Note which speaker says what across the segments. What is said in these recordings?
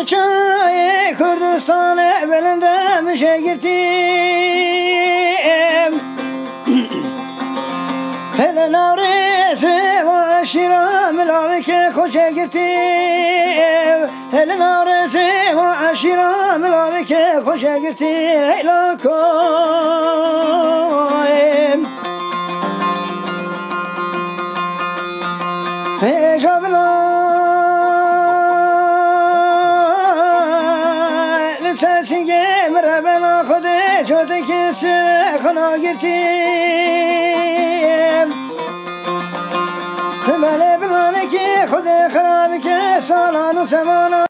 Speaker 1: çay Kürdistan belinde mişe girdim. Hele navresi ve şira milavike koşa girdim. Hele navresi ve şira milavike koşa girdim. Ela koyim. Hey şabla سرسنگه مربنا خود جوده که خنا گرتیم بله بمانه که خود خرابی که سالان و زمانا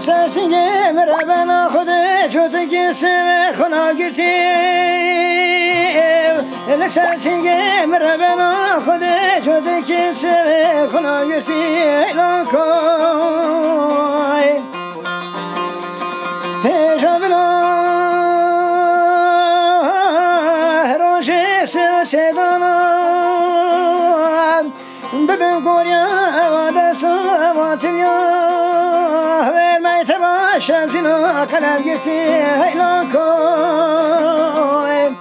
Speaker 1: سرسنگه مربنا خود جوتگی سوه خنا گرتیم سرسنگه مربنا خود جوتگی سوه خنا گرتیم ایلان کوی جابنا هروشه سوه سیدانا ببین گوریا وادسو واتریا شمسنا قلب گرتی ایلان کوی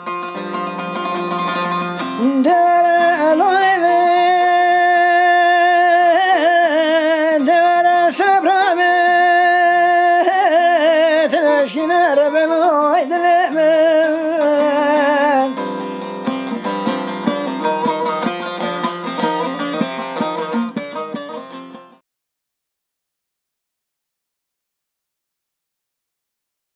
Speaker 1: در علای من در صبرم تنشکینه